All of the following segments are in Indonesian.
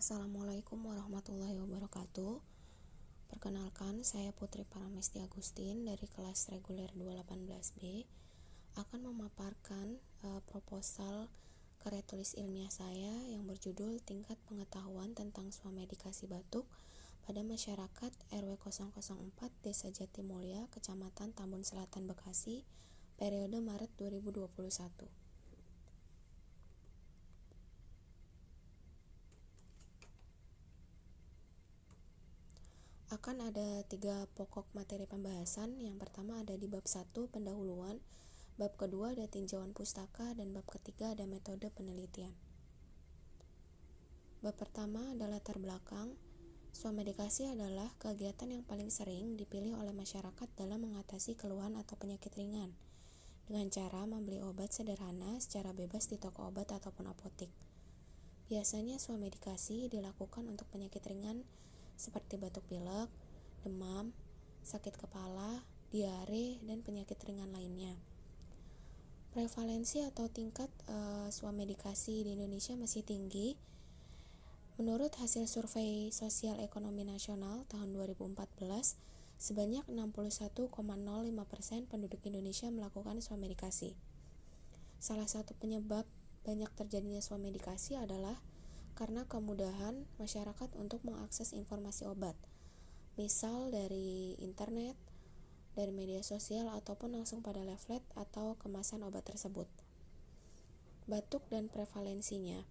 Assalamualaikum warahmatullahi wabarakatuh. Perkenalkan, saya Putri Paramesti Agustin dari kelas reguler 218B akan memaparkan proposal karya tulis ilmiah saya yang berjudul Tingkat Pengetahuan tentang Swamedikasi Batuk pada Masyarakat RW 004 Desa Jatimulya, Kecamatan Tambun Selatan, Bekasi, periode Maret 2021. Akan ada 3 pokok materi pembahasan. Yang pertama ada di bab 1, pendahuluan, bab kedua ada tinjauan pustaka, dan bab ketiga ada metode penelitian. Bab pertama adalah latar belakang. Swamedikasi adalah kegiatan yang paling sering dipilih oleh masyarakat dalam mengatasi keluhan atau penyakit ringan dengan cara membeli obat sederhana secara bebas di toko obat ataupun apotik. Biasanya swamedikasi dilakukan untuk penyakit ringan seperti batuk pilek, demam, sakit kepala, diare, dan penyakit ringan lainnya. Prevalensi atau tingkat swamedikasi di Indonesia masih tinggi. Menurut hasil survei Sosial Ekonomi Nasional tahun 2014, sebanyak 61,05% penduduk Indonesia melakukan swamedikasi. Salah satu penyebab banyak terjadinya swamedikasi adalah karena kemudahan masyarakat untuk mengakses informasi obat, misal dari internet, dari media sosial, ataupun langsung pada leaflet atau kemasan obat tersebut. Batuk dan prevalensinya.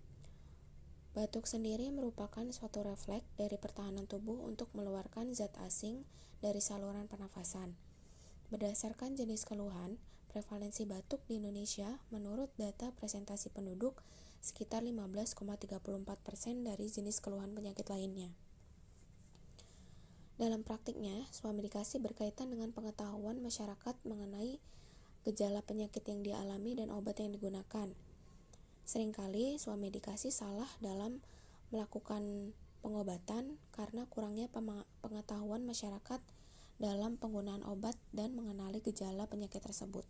Batuk sendiri merupakan suatu refleks dari pertahanan tubuh untuk mengeluarkan zat asing dari saluran pernafasan. Berdasarkan jenis keluhan, prevalensi batuk di Indonesia menurut data presentasi penduduk sekitar 15,34% dari jenis keluhan penyakit lainnya. Dalam praktiknya, swamedikasi berkaitan dengan pengetahuan masyarakat mengenai gejala penyakit yang dialami dan obat yang digunakan. Seringkali swamedikasi salah dalam melakukan pengobatan karena kurangnya pengetahuan masyarakat dalam penggunaan obat dan mengenali gejala penyakit tersebut.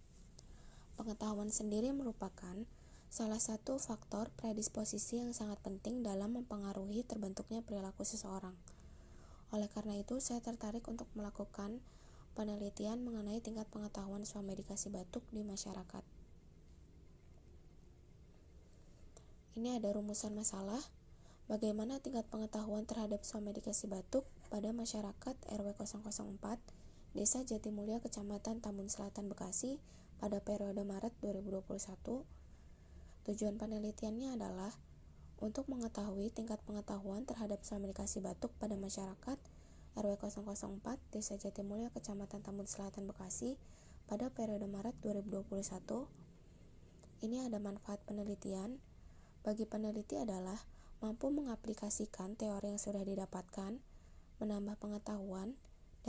Pengetahuan sendiri merupakan salah satu faktor predisposisi yang sangat penting dalam mempengaruhi terbentuknya perilaku seseorang. Oleh karena itu, saya tertarik untuk melakukan penelitian mengenai tingkat pengetahuan swamedikasi batuk di masyarakat. Ini ada rumusan masalah. Bagaimana tingkat pengetahuan terhadap swamedikasi batuk pada masyarakat RW 004 Desa Jatimulya, Kecamatan Tambun Selatan, Bekasi pada periode Maret 2021. Tujuan penelitiannya adalah untuk mengetahui tingkat pengetahuan terhadap swamedikasi batuk pada masyarakat RW 004 Desa Jatimulya, Kecamatan Tambun Selatan, Bekasi pada periode Maret 2021. Ini ada manfaat penelitian. Bagi peneliti adalah mampu mengaplikasikan teori yang sudah didapatkan, menambah pengetahuan,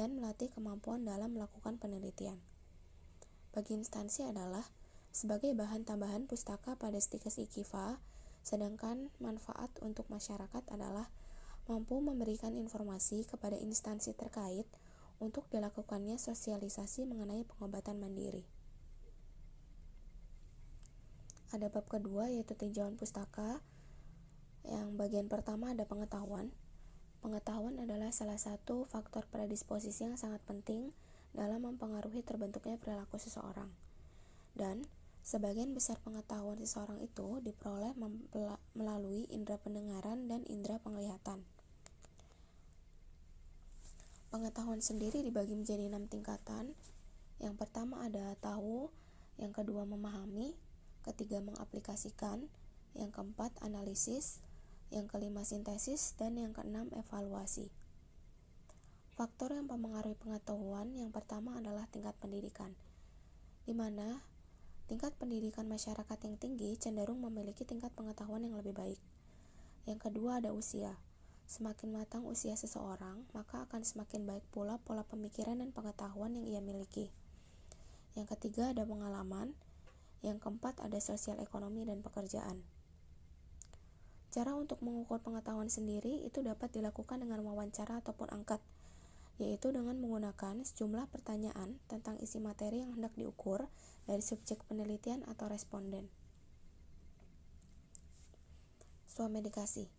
dan melatih kemampuan dalam melakukan penelitian. Bagi instansi adalah sebagai bahan tambahan pustaka pada stikes IKIVA, sedangkan manfaat untuk masyarakat adalah mampu memberikan informasi kepada instansi terkait untuk dilakukannya sosialisasi mengenai pengobatan mandiri. Ada bab kedua yaitu tinjauan pustaka. Yang bagian pertama ada pengetahuan. Pengetahuan adalah salah satu faktor predisposisi yang sangat penting dalam mempengaruhi terbentuknya perilaku seseorang. Dan sebagian besar pengetahuan seseorang itu diperoleh melalui indera pendengaran dan indera penglihatan. Pengetahuan sendiri dibagi menjadi 6 tingkatan. Yang pertama ada tahu, yang kedua memahami, ketiga mengaplikasikan, yang keempat analisis, yang kelima sintesis, dan yang keenam evaluasi. Faktor yang mempengaruhi pengetahuan yang pertama adalah tingkat pendidikan, di mana tingkat pendidikan masyarakat yang tinggi cenderung memiliki tingkat pengetahuan yang lebih baik. Yang kedua ada usia. Semakin matang usia seseorang, maka akan semakin baik pula pola pemikiran dan pengetahuan yang ia miliki. Yang ketiga ada pengalaman. Yang keempat ada sosial ekonomi dan pekerjaan. Cara untuk mengukur pengetahuan sendiri itu dapat dilakukan dengan wawancara ataupun angket, yaitu dengan menggunakan sejumlah pertanyaan tentang isi materi yang hendak diukur dari subjek penelitian atau responden. Swamedikasi.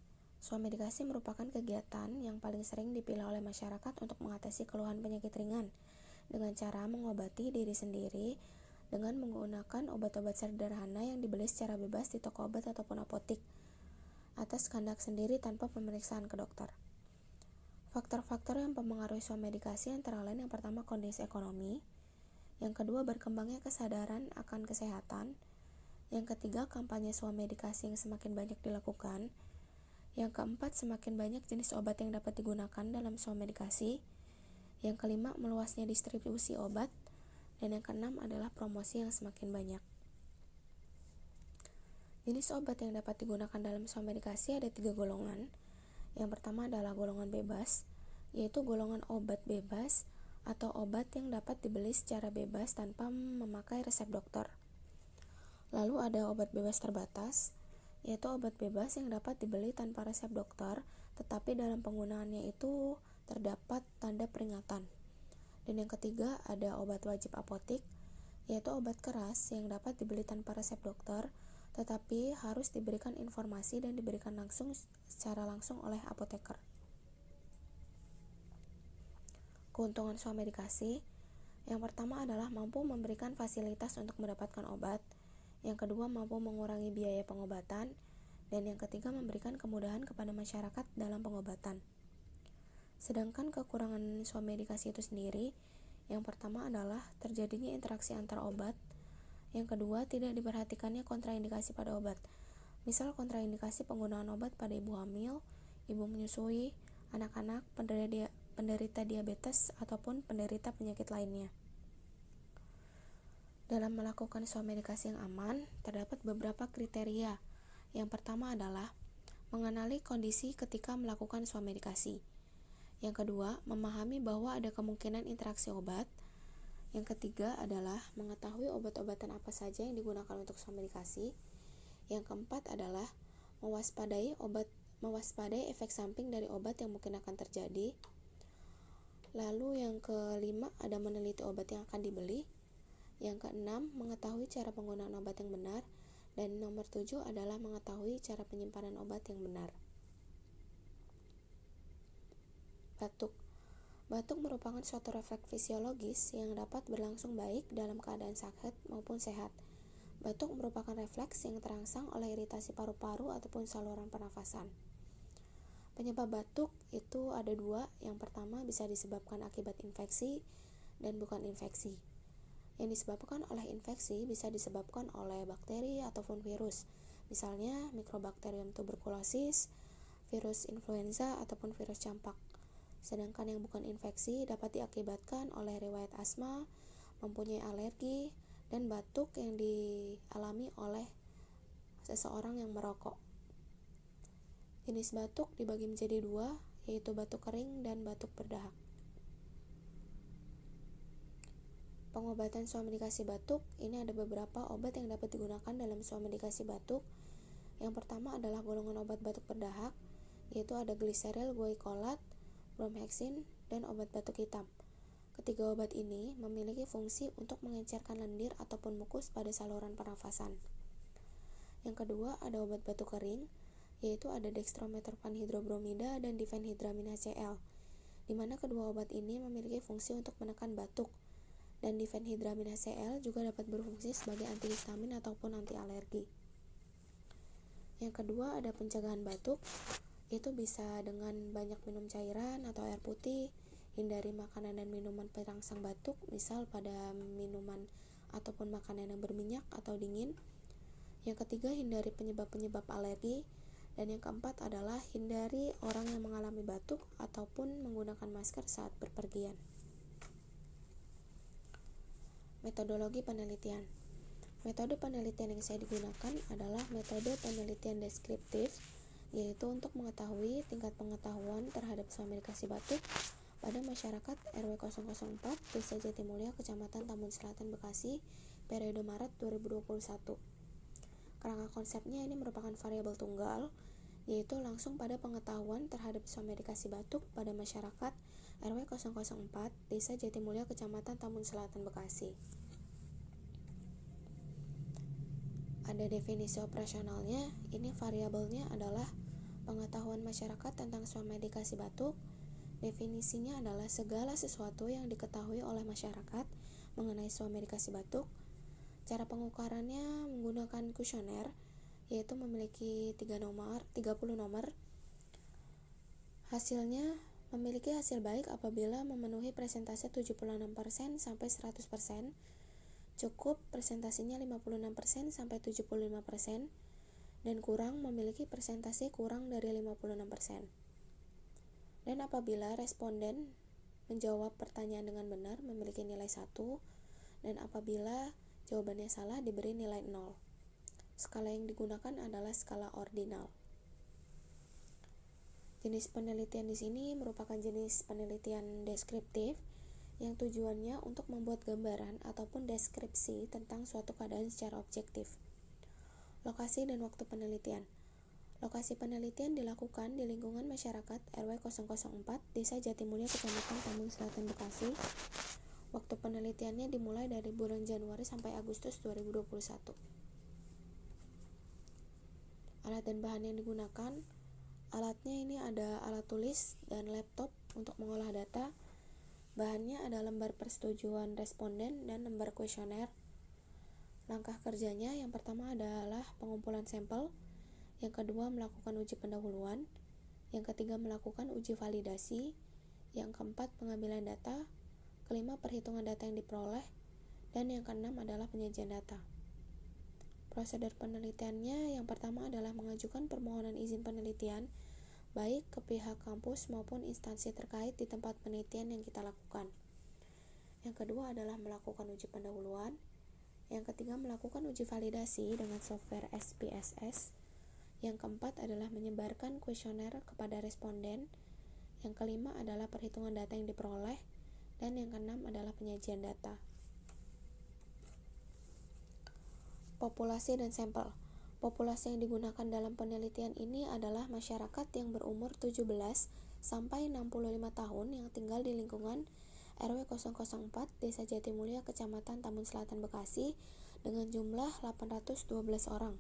Swamedikasi merupakan kegiatan yang paling sering dipilih oleh masyarakat untuk mengatasi keluhan penyakit ringan dengan cara mengobati diri sendiri dengan menggunakan obat-obat sederhana yang dibeli secara bebas di toko obat ataupun apotik atas kehendak sendiri tanpa pemeriksaan ke dokter. Faktor-faktor yang mempengaruhi swamedikasi antara lain yang pertama kondisi ekonomi, yang kedua berkembangnya kesadaran akan kesehatan, yang ketiga kampanye swamedikasi yang semakin banyak dilakukan, yang keempat semakin banyak jenis obat yang dapat digunakan dalam swamedikasi, yang kelima meluasnya distribusi obat, dan yang keenam adalah promosi yang semakin banyak. Jenis obat yang dapat digunakan dalam swamedikasi ada 3 golongan. Yang pertama adalah golongan bebas, yaitu golongan obat bebas atau obat yang dapat dibeli secara bebas tanpa memakai resep dokter. Lalu ada obat bebas terbatas, yaitu obat bebas yang dapat dibeli tanpa resep dokter, tetapi dalam penggunaannya itu terdapat tanda peringatan. Dan yang ketiga ada obat wajib apotik, yaitu obat keras yang dapat dibeli tanpa resep dokter, tetapi harus diberikan informasi dan diberikan secara langsung oleh apoteker. Keuntungan swamedikasi, yang pertama adalah mampu memberikan fasilitas untuk mendapatkan obat, yang kedua mampu mengurangi biaya pengobatan, dan yang ketiga memberikan kemudahan kepada masyarakat dalam pengobatan. Sedangkan kekurangan swamedikasi itu sendiri, yang pertama adalah terjadinya interaksi antar obat, yang kedua tidak diperhatikannya kontraindikasi pada obat. Misal kontraindikasi penggunaan obat pada ibu hamil, ibu menyusui, anak-anak, penderita diabetes, ataupun penderita penyakit lainnya. Dalam melakukan swamedikasi yang aman, terdapat beberapa kriteria. Yang pertama adalah mengenali kondisi ketika melakukan swamedikasi. Yang kedua, memahami bahwa ada kemungkinan interaksi obat. Yang ketiga adalah mengetahui obat-obatan apa saja yang digunakan untuk swamedikasi. Yang keempat adalah mewaspadai efek samping dari obat yang mungkin akan terjadi. Lalu yang kelima ada meneliti obat yang akan dibeli. Yang keenam, mengetahui cara penggunaan obat yang benar. Dan nomor 7 adalah mengetahui cara penyimpanan obat yang benar. Batuk merupakan suatu refleks fisiologis yang dapat berlangsung baik dalam keadaan sakit maupun sehat. Batuk merupakan refleks yang terangsang oleh iritasi paru-paru ataupun saluran pernafasan. Penyebab batuk itu ada 2. Yang pertama bisa disebabkan akibat infeksi dan bukan infeksi. Yang disebabkan oleh infeksi bisa disebabkan oleh bakteri ataupun virus, misalnya Mycobacterium tuberculosis, virus influenza ataupun virus campak. Sedangkan yang bukan infeksi dapat diakibatkan oleh riwayat asma, mempunyai alergi, dan batuk yang dialami oleh seseorang yang merokok. Jenis batuk dibagi menjadi 2, yaitu batuk kering dan batuk berdahak. Pengobatan swamedikasi batuk, ini ada beberapa obat yang dapat digunakan dalam swamedikasi batuk. Yang pertama adalah golongan obat batuk berdahak, yaitu ada gliseril guaicolat, bromhexin, dan obat batuk hitam. Ketiga obat ini memiliki fungsi untuk mengencerkan lendir ataupun mukus pada saluran pernafasan. Yang kedua ada obat batuk kering, yaitu ada dextromethorphan hidrobromida dan diphenhydramine HCl, di mana kedua obat ini memiliki fungsi untuk menekan batuk, dan diphenhydramine HCl juga dapat berfungsi sebagai antihistamin ataupun anti alergi. Yang kedua ada pencegahan batuk, itu bisa dengan banyak minum cairan atau air putih, hindari makanan dan minuman perangsang batuk, misal pada minuman ataupun makanan yang berminyak atau dingin. Yang ketiga, hindari penyebab-penyebab alergi. Dan yang keempat adalah hindari orang yang mengalami batuk ataupun menggunakan masker saat berpergian. Metodologi penelitian. Metode penelitian yang saya digunakan adalah metode penelitian deskriptif, yaitu untuk mengetahui tingkat pengetahuan terhadap swamedikasi batuk pada masyarakat RW 004 Desa Jatimulya, Kecamatan Tambun Selatan, Bekasi, periode Maret 2021. Kerangka konsepnya ini merupakan variabel tunggal, yaitu langsung pada pengetahuan terhadap swamedikasi batuk pada masyarakat RW 004 Desa Jatimulya, Kecamatan Tambun Selatan, Bekasi. Ada definisi operasionalnya, ini variabelnya adalah pengetahuan masyarakat tentang swamedikasi batuk. Definisinya adalah segala sesuatu yang diketahui oleh masyarakat mengenai swamedikasi batuk. Cara pengukurannya menggunakan kuesioner, yaitu memiliki 30 nomor. Hasilnya memiliki hasil baik apabila memenuhi persentase 76% sampai 100%, cukup presentasinya 56% sampai 75%, dan kurang memiliki persentase kurang dari 56%. Dan apabila responden menjawab pertanyaan dengan benar memiliki nilai 1, dan apabila jawabannya salah diberi nilai 0. Skala yang digunakan adalah skala ordinal. Jenis penelitian di sini merupakan jenis penelitian deskriptif yang tujuannya untuk membuat gambaran ataupun deskripsi tentang suatu keadaan secara objektif. Lokasi dan waktu penelitian. Lokasi penelitian dilakukan di lingkungan masyarakat RW 004, Desa Jatimulya, Kecamatan Tambun Selatan, Bekasi. Waktu penelitiannya dimulai dari bulan Januari sampai Agustus 2021. Alat dan bahan yang digunakan. Alatnya ini ada alat tulis dan laptop untuk mengolah data. Bahannya ada lembar persetujuan responden dan lembar kuesioner. Langkah kerjanya yang pertama adalah pengumpulan sampel, yang kedua melakukan uji pendahuluan, yang ketiga melakukan uji validasi, yang keempat pengambilan data, kelima perhitungan data yang diperoleh, dan yang keenam adalah penyajian data. Prosedur penelitiannya yang pertama adalah mengajukan permohonan izin penelitian baik ke pihak kampus maupun instansi terkait di tempat penelitian yang kita lakukan. Yang kedua adalah melakukan uji pendahuluan. Yang ketiga melakukan uji validasi dengan software SPSS. Yang keempat adalah menyebarkan kuesioner kepada responden. Yang kelima adalah perhitungan data yang diperoleh. Dan yang keenam adalah penyajian data. Populasi dan sampel. Populasi yang digunakan dalam penelitian ini adalah masyarakat yang berumur 17 sampai 65 tahun yang tinggal di lingkungan RW 004, Desa Jatimulya, Kecamatan Tambun Selatan, Bekasi, dengan jumlah 812 orang.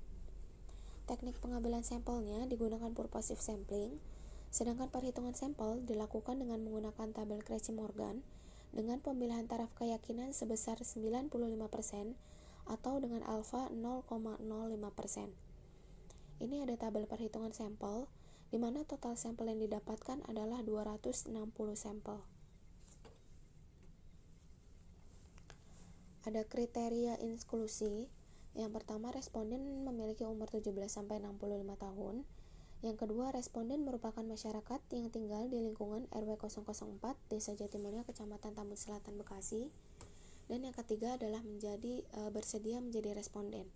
Teknik pengambilan sampelnya digunakan purposive sampling, sedangkan perhitungan sampel dilakukan dengan menggunakan tabel Cauchy-Morgan dengan pemilihan taraf keyakinan sebesar 95% atau dengan alfa 0,05%. Ini ada tabel perhitungan sampel, di mana total sampel yang didapatkan adalah 260 sampel. Ada kriteria inklusi. Yang pertama, responden memiliki umur 17-65 tahun. Yang kedua, responden merupakan masyarakat yang tinggal di lingkungan RW 004, Desa Jatimulya, Kecamatan Tambun Selatan, Bekasi. Dan yang ketiga adalah bersedia menjadi responden.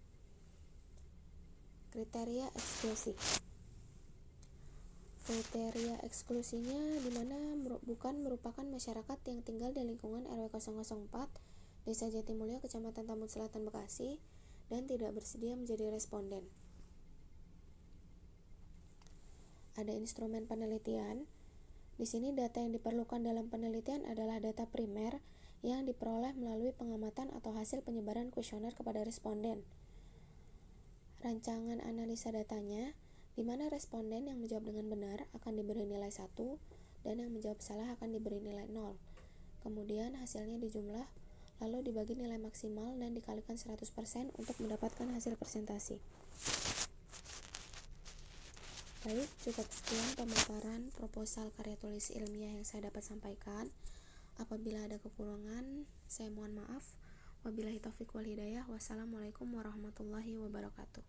Kriteria eksklusi. Kriteria eksklusinya di mana bukan merupakan masyarakat yang tinggal di lingkungan RW 004, Desa Jatimulya, Kecamatan Tambun Selatan, Bekasi, dan tidak bersedia menjadi responden. Ada instrumen penelitian. Di sini data yang diperlukan dalam penelitian adalah data primer yang diperoleh melalui pengamatan atau hasil penyebaran kuesioner kepada responden. Rancangan analisa datanya, di mana responden yang menjawab dengan benar akan diberi nilai 1 dan yang menjawab salah akan diberi nilai 0. Kemudian hasilnya dijumlah, lalu dibagi nilai maksimal dan dikalikan 100% untuk mendapatkan hasil presentasi. Baik, cukup sekian pemaparan proposal karya tulis ilmiah yang saya dapat sampaikan. Apabila ada kekurangan, saya mohon maaf. Wabillahi taufiq wal hidayah. Wassalamualaikum warahmatullahi wabarakatuh.